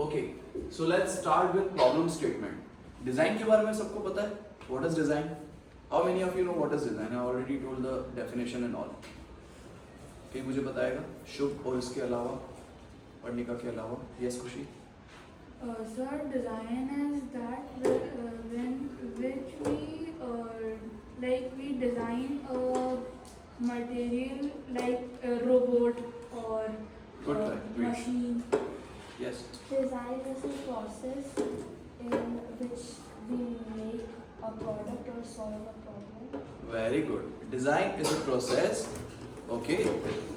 Okay, so let's start with problem statement. Design के बारे में सबको पता है? What is design? How many of you know what is design? I already told the definition and all. कोई मुझे बताएगा? शुभ और इसके अलावा, वर्णिका के अलावा? Yes, खुशी? Sir, design is that when which we design a material like a robot or Good try. Great. machine. Yes. Design is a process in which we make a product or solve a problem. Very good. Design is a process. Okay.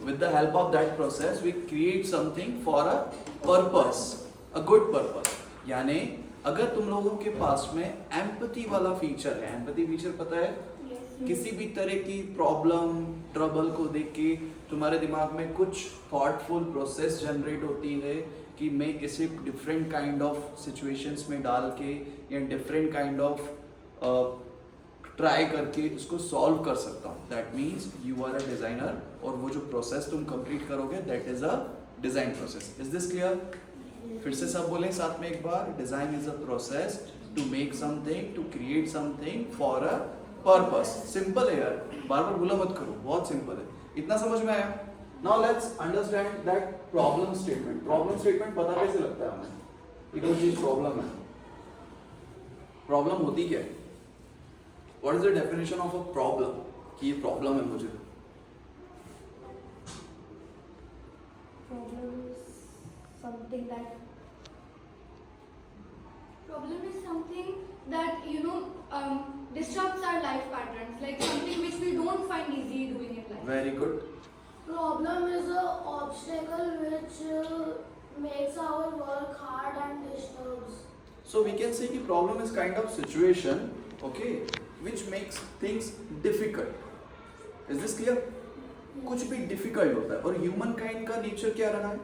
With the help of that process, we create something for a purpose, a good purpose. यानी अगर तुम लोगों के पास में empathy वाला feature है, empathy feature पता है? किसी भी तरह की प्रॉब्लम, ट्रबल को देख के तुम्हारे दिमाग में कुछ थॉटफुल प्रोसेस जनरेट होती है कि मैं इसे डिफरेंट काइंड ऑफ सिचुएशंस में डाल के या डिफरेंट काइंड ऑफ ट्राई करके इसको सॉल्व कर सकता हूँ. That means you are a designer और वो जो प्रोसेस तुम कंप्लीट करोगे that is a design process. Is this clear? फिर से सब बोलें साथ में एक बार. Design is a process to make something, to create something for a purpose. Simple है यार, बार बार भूला मत करो, बहुत सिंपल है. इतना समझ में आया? Now let's understand that problem statement. Problem statement पता कैसे लगता है हमें कि कोई चीज प्रॉब्लम है. प्रॉब्लम होती क्या है? What is the definition of a problem? कि ये प्रॉब्लम है मुझे. Problem is something that Problem is something that disrupts our life patterns, like something which we don't find easy doing in life. Very good. problem is a obstacle which makes our work hard and disturbs. So we can say कि problem is kind of situation, okay, which makes things difficult. Is this clear? कुछ भी difficult होता है और human kind का nature क्या रहा है?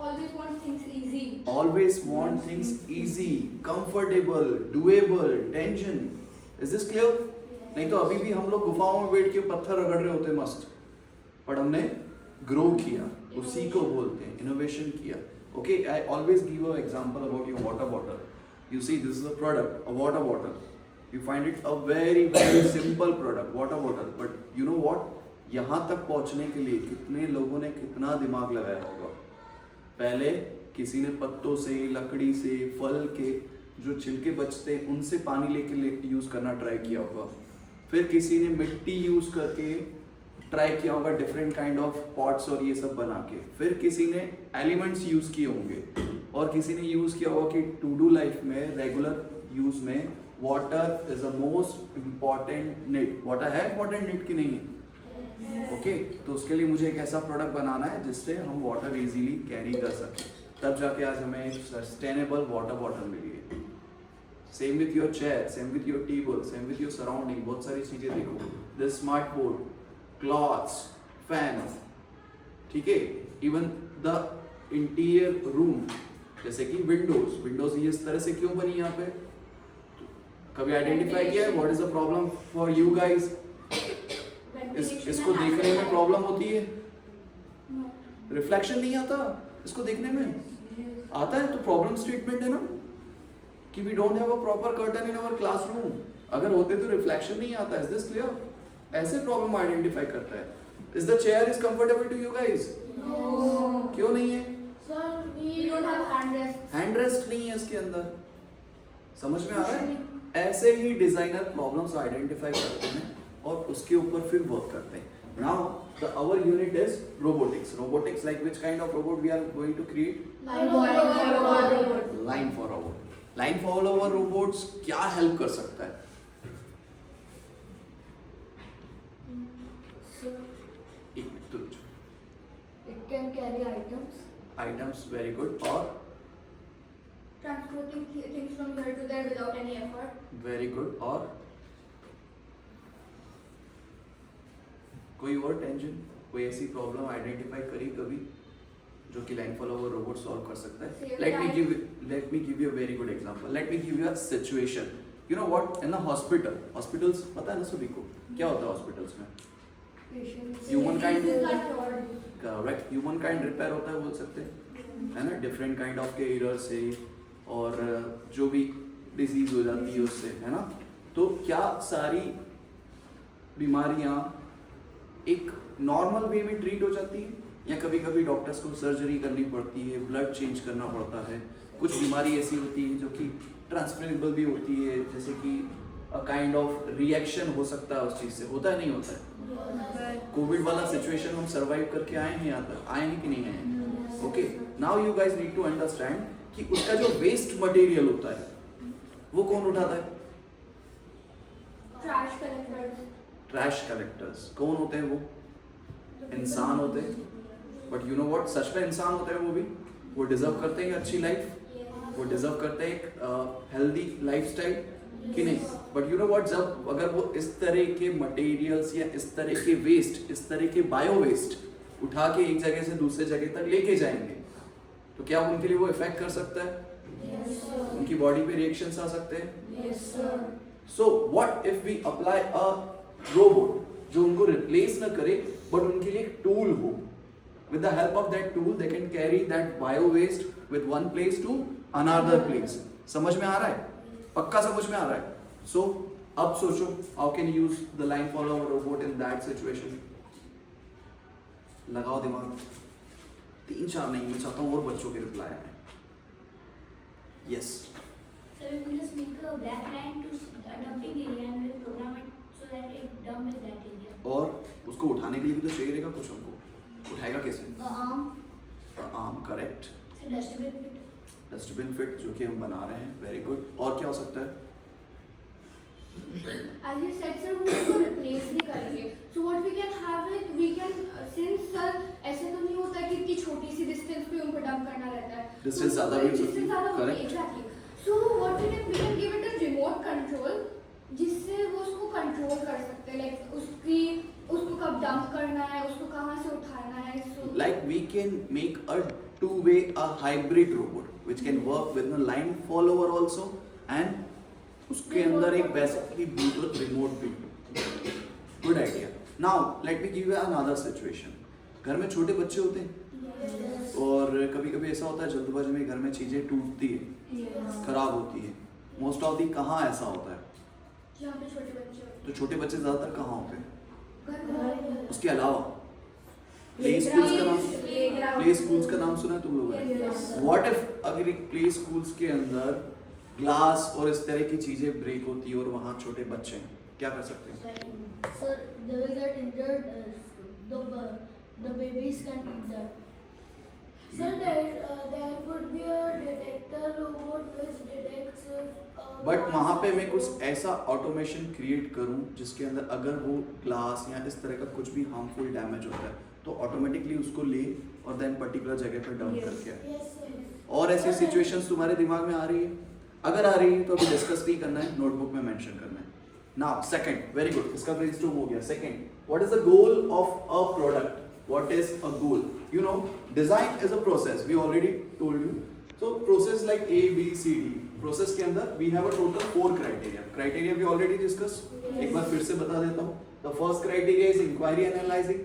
Always want things easy. Always want things easy, comfortable, doable, tension. Is this clear? नहीं तो अभी भी हम लोग गुफाओं में बैठ के पत्थर रगड़ रहे होते मस्त. पर हमने ग्रो किया, उसी को बोलते हैं इनोवेशन किया. Okay, I always give an example about your water bottle. You see, this is a product, a water bottle. You find it a very very simple product, water bottle. But you know what? यहाँ तक पहुँचने के लिए कितने लोगों ने कितना दिमाग लगाया होगा. पहले किसी ने पत्तों से, लकड़ी से, फल के जो छिलके बचते हैं उनसे पानी लेके यूज करना ट्राई किया होगा. फिर किसी ने मिट्टी यूज करके ट्राई किया होगा डिफरेंट काइंड ऑफ पॉट्स और ये सब बना के. फिर किसी ने एलिमेंट्स यूज किए होंगे और किसी ने यूज किया होगा कि टू डू लाइफ में रेगुलर यूज में water is the most important need. Water है इम्पॉर्टेंट नीड की नहीं है? ओके, तो उसके लिए मुझे एक ऐसा प्रोडक्ट बनाना है जिससे हम वाटर इजीली कैरी कर सकें. तब जाके आज हमें एक सस्टेनेबल वाटर बॉटल मिली है. Same with your chair, same with your table, same with your surrounding. बहुत सारी चीजें देखो. This smart board, clothes, fan, ठीक है. इवन द इंटीरियर रूम जैसे कि विंडोज ये इस तरह से क्यों बनी यहाँ पे? कभी आइडेंटिफाई किया है what is the problem for you guys? इसको देखने में प्रॉब्लम होती है? रिफ्लेक्शन नहीं आता इसको देखने में? आता है तो प्रॉब्लम स्टेटमेंट है ना कि we don't have a proper curtain in our classroom. अगर होते तो रिफ्लेक्शन नहीं आता. Is this clear? ऐसे प्रॉब्लम आइडेंटिफाई करता है. Is the chair is comfortable to you guys? क्यों नहीं है? Sir, We don't have handrests. Hand rest नहीं है इसके अंदर. समझ में आ रहा है? ऐसे ही डिजाइनर प्रॉब्लम्स आइडेंटिफाई करते हैं और उसके ऊपर फिर वर्क करते हैं. Now the our unit is robotics. Robotics like which kind of robot we are going to create? Line for robot. Line for robot. Line follower robots क्या हेल्प कर सकता है? sir, एक मिनट तो रुको. it can carry items. Items very good. और Transporting things from here to there without any effort. Very good. और कोई और टेंशन, कोई ऐसी प्रॉब्लम आइडेंटिफाई करी कभी जो कि लाइन फॉलोवर रोबोट सॉल्व कर सकता है? Save let me time. Give you a very good example. Let me give you a situation. You know what, in a hospital, hospitals पता है ना सभी को क्या होता है हॉस्पिटल्स में? Patients. Human kind, Diseases are cured. Correct, human kind repair होता है बोल सकते हैं. है ना, डिफरेंट काइंड ऑफ के एरर से और जो भी डिजीज हो जाती है उससे, है ना। तो क्या सारी बीमारियां एक नॉर्मल वे में ट्रीट हो जाती है, या कभी कभी डॉक्टर्स को सर्जरी करनी पड़ती है, ब्लड चेंज करना पड़ता है? कुछ बीमारी ऐसी होती है जो कि ट्रांसफरेबल भी होती है, जैसे कि अ काइंड ऑफ रिएक्शन हो सकता है उस चीज से, होता है नहीं होता है? कोविड वाला सिचुएशन हम सरवाइव करके आए हैं, यहाँ तक आए हैं कि नहीं आए हैं? Okay, now you guys need to understand कि उसका जो वेस्ट मटेरियल होता है वो कौन उठाता है? Trash collectors. ट्रैश कलेक्टर्स कौन होते हैं? वो इंसान होते हैं। बट यू नो व्हाट, सच में इंसान होते हैं वो भी? वो डिजर्व करते हैं अच्छी लाइफ, वो डिजर्व करते हैं एक हेल्दी लाइफस्टाइल कि नहीं? बट यू नो व्हाट, जब अगर वो इस तरह के मटेरियल्स या इस तरह के वेस्ट, इस तरह के बायो वेस्ट उठा के एक जगह से दूसरे जगह तक लेके जाएंगे, तो क्या उनके लिए वो इफेक्ट कर सकता है? उनकी बॉडी पे रिएक्शंस आ सकते हैं। So what if we apply a robot जो उनको रिप्लेस ना करे बट उनके लिए एक टूल हो? With the help of that tool, they can carry that bio waste with one place to another place. समझ में आ रहा है? पक्का समझ में आ रहा है? So अब सोचो, how can you use the line follower robot in that situation? लगाओ दिमाग। 3-4 नहीं, मैं चाहता हूँ और बच्चों के रिप्लाई आए। Yes. So we will just make a black line to a dumping area and we'll program it so that it dump in that area. और उसको उठाने के लिए भी तो चाहिए रहेगा कुछ हमको। उठाएगा कैसे? Arm, correct. So dustbin fit. Dustbin fit जो कि हम बना रहे हैं, वेरी गुड। और क्या हो सकता है? As you said, sir, वो उसको replace भी करेंगे. So what we can have it, we can since sir ऐसे तो नहीं होता कि इतनी छोटी सी distance पे उनको dump करना रहता है. Distance ज़्यादा भी हो सकती है, Distance ज़्यादा होती है, correct. exactly. So what we can give it a remote control जिससे वो उसको control कर सकते हैं, like उसको कब dump करना है, उसको कहाँ से उठाना है. So Like we can make a two-way, a hybrid robot which can work with a line follower also and उसके अंदर एक basically Bluetooth remote भी. Good idea. Now let me give you another situation. घर में छोटे बच्चे होते हैं और कभी कभी ऐसा होता है जल्दबाजी में घर में चीजें टूटती है, खराब होती है। मोस्ट ऑफ दी कहाँ ऐसा होता है? जहाँ पे छोटे बच्चे होते तो छोटे बच्चे ज्यादातर कहाँ होते हैं? हैं. उसके अलावा प्ले स्कूल्स का नाम सुना है तुम लोगों ने? व्हाट इफ अगर एक प्ले स्कूल्स के अंदर ग्लास और इस तरह की चीजें ब्रेक होती है और वहाँ छोटे बच्चे हैं, क्या कर सकते हैं? Sir, they will get injured. The babies can eat that. Sir, there could be a detector robot which detects but वहाँ पे मैं कुछ ऐसा ऑटोमेशन क्रिएट करूँ जिसके अंदर अगर वो ग्लास या इस तरह का कुछ भी हार्मफुल डैमेज होता है तो ऑटोमेटिकली उसको ले और देन पर्टिकुलर जगह पर डंप करके आए। Yes, sir. और ऐसी सिचुएशंस तुम्हारे दिमाग में आ रही है? अगर आ रही है तो अभी डिस्कस नहीं करना है, नोटबुक में मेंशन करना है। नाउ सेकंड, वेरी गुड, इसका ब्रेनस्टॉर्म हो गया। Second, what is the goal of a product? What is a goal? You know, design is a process, we already told you. So process like A B C D, process के अंदर we have a total 4 criteria we already discuss. एक बार फिर से बता देता हूँ। The first criteria is inquiry analysing,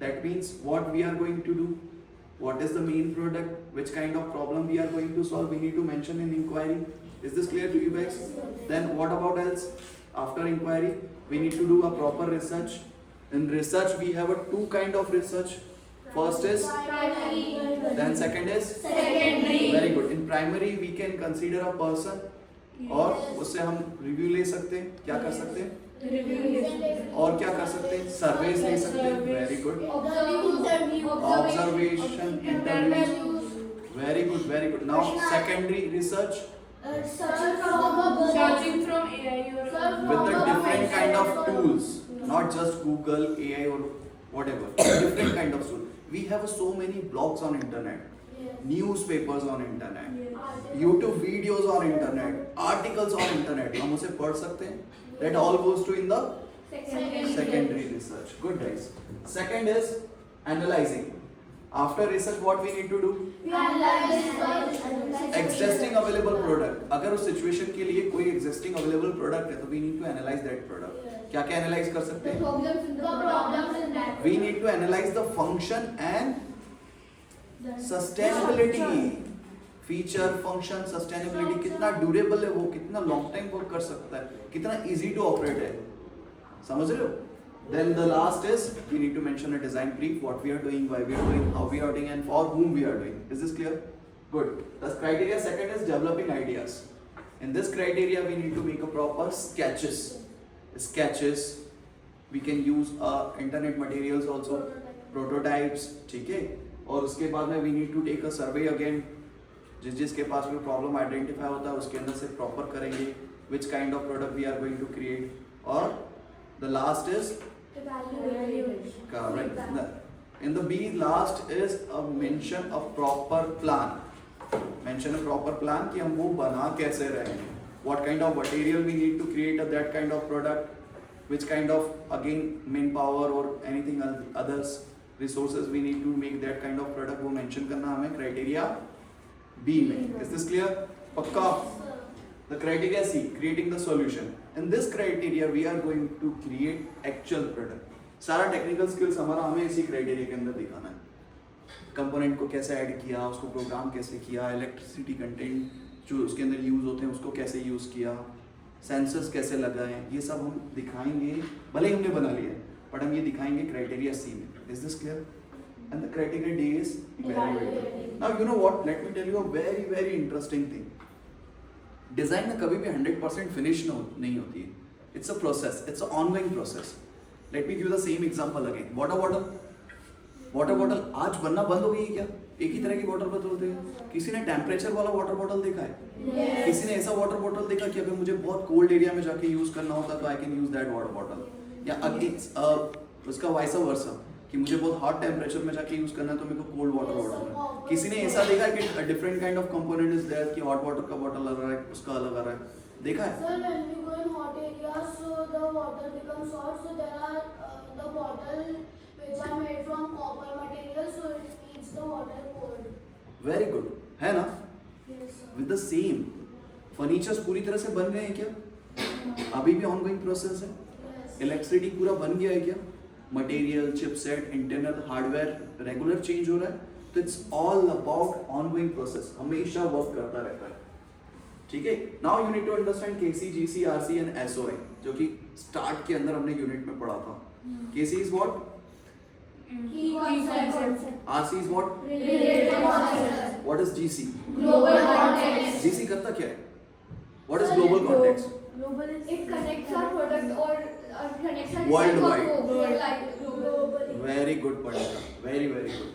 that means what we are going to do, what is the main product, which kind of problem we are going to solve, we need to mention in inquiry. Is this clear to you guys? Then what about else? After inquiry we need to do a proper research. In research we have a 2 kind of research. First is Primary. then second is Secondary. very good. In primary we can consider a person और उससे हम review ले सकते हैं, क्या कर सकते हैं, और क्या कर सकते हैं, सर्वेस ले सकते हैं, very good, observation, interviews, very good, very good. Now secondary research Searching from AI or with the different kind of tools, not just Google, AI or whatever, different kind of tools. We have so many blogs on internet, newspapers on internet, YouTube videos on internet, articles on internet, हम उसे पढ़ सकते हैं। That all goes to in the secondary research. Good guys. Second is analyzing. After research, what we need to do? Existing available product. अगर उस situation के लिए कोई existing available product है, तो we need to analyze that product. क्या क्या analyze कर सकते हैं? We need to analyze the function and sustainability, feature, function, sustainability, कितना ड्यूरेबल है वो, कितना लॉन्ग टाइम वर्क कर सकता है, कितना इजी टू ऑपरेट है, समझ रहे हो? Then the last is we need to mention a design brief, what we are doing, why we are doing, how we are doing, and for whom we are doing. Is this clear? Good. The criteria second is developing ideas. In this criteria, we need to make a proper sketches. Sketches. We can use internet materials also, prototypes. ठीक है? और उसके बाद में we need to take a survey again. जिसके पास में problem identify होता है उसके अंदर से proper करेंगे. Which kind of product we are going to create. और the last is correct. In the B, last is a mention of proper plan. Mention a proper plan कि हम वो बना कैसे रहे हैं. What kind of material we need to create that kind of product. Which kind of again manpower or anything others resources we need to make that kind of product वो mention करना हमें criteria B में. Is this clear? पक्का? The criteria C, creating the solution. In this criteria, we are going to create actual product. सारा technical skills हमारा हमें इसी criteria के अंदर दिखाना है. Component को कैसे add किया, उसको program कैसे किया, electricity content जो उसके अंदर use होते हैं उसको कैसे use किया, sensors कैसे लगाएं, ये सब हम दिखाएंगे. भले ही हमने बना लिया है, but हम ये दिखाएंगे criteria C में. Is this clear? And the criteria D is evaluating. Now you know what? Let me tell you a very very interesting thing. Design में कभी भी 100% फिनिश नहीं होती है. It's a process, it's a ongoing process. Let me give the same example again. Water bottle आज बनना बंद हो गई है क्या? एक ही तरह की वाटर बॉटल होती है. किसी ने टेम्परेचर वाला वाटर बॉटल देखा है? किसी ने ऐसा वाटर बॉटल देखा कि अगर मुझे बहुत कोल्ड एरिया में जाके यूज करना होता तो I can use that water bottle. या अगेन उसका वाइस वर्सा कि मुझे बहुत हॉट टेम्परेचर में जाके यूज करना है तो मेरे को कोल्ड वाटर बॉटल. किसी ने ऐसा देखा कि different kind of component is there कि हॉट वाटर का बॉटल अलग है, उसका अलग आ रहा है. देखा है? Sir, when we go in hot areas, so the water becomes hot. So there are the bottle which are made from copper material, so it keeps the water cold. Very good है ना. Yes, sir. With the same furnitures पूरी तरह से बन गए हैं क्या? अभी भी ऑनगोइंग प्रोसेस है. Yes. इलेक्ट्रिसिटी पूरा बन गया है क्या? Material, chipset, internal hardware regular change हो रहा है. तो it's all about ongoing process, हमेशा वर्क करता रहता है. ठीक है. Now you need to understand KC, GC, RC and SOI जो कि स्टार्ट के अंदर हमने यूनिट में पढ़ा था. KC is what? Key concept. RC is what? Related concept. What is GC? Global context. GC करता क्या है? What is global context? Global is It connects our product or connects our Worldwide. Global. Very good पढ़ेगा, very very good.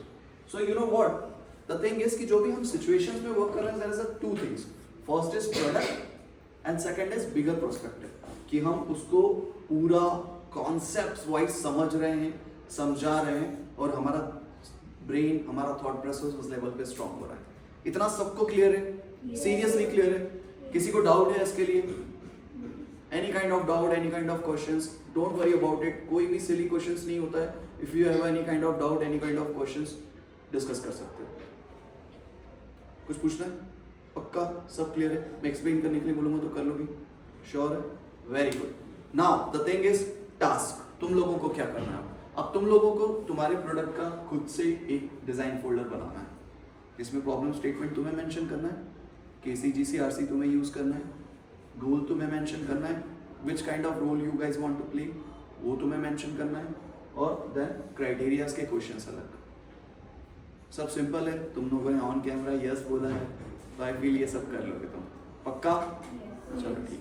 So you know what the thing is कि जो भी हम situations में work कर रहे हैं there is a two things. First is product and second is bigger perspective कि हम उसको पूरा कॉन्सेप्ट्स वाइज समझ रहे हैं, समझा रहे हैं और हमारा ब्रेन, हमारा थॉट प्रोसेस उस लेवल पे स्ट्रांग हो रहा है. इतना सबको क्लियर है? सीरियसली क्लियर है? किसी को डाउट है इसके लिए? Any kind of doubt, any kind of questions, don't worry about it. कोई भी सिली क्वेश्चंस नहीं होता है. If you have any kind of doubt, any kind of questions discuss कर सकते हो. कुछ पूछना है? पक्का सब क्लियर है? मैं एक्सप्लेन करने के लिए बोलूंगा तो कर लोगी? श्योर है? Very good. Now the thing is task. तुम लोगों को क्या करना है? अब तुम लोगों को तुम्हारे प्रोडक्ट का खुद से एक डिजाइन फोल्डर बनाना है. इसमें प्रॉब्लम स्टेटमेंट तुम्हें मेंशन करना है, केसी, जीसी, आरसी तुम्हें यूज करना है, रोल तुम्हें मेंशन करना है, which kind of role you guys want to play वो तुम्हें मेंशन करना है, और देन क्राइटेरियाज के क्वेश्चंस अलग. सब सिंपल है. तुम लोगों ने ऑन कैमरा यस बोला है तो आई फील ये सब कर लोगे तुम. पक्का? चलो ठीक.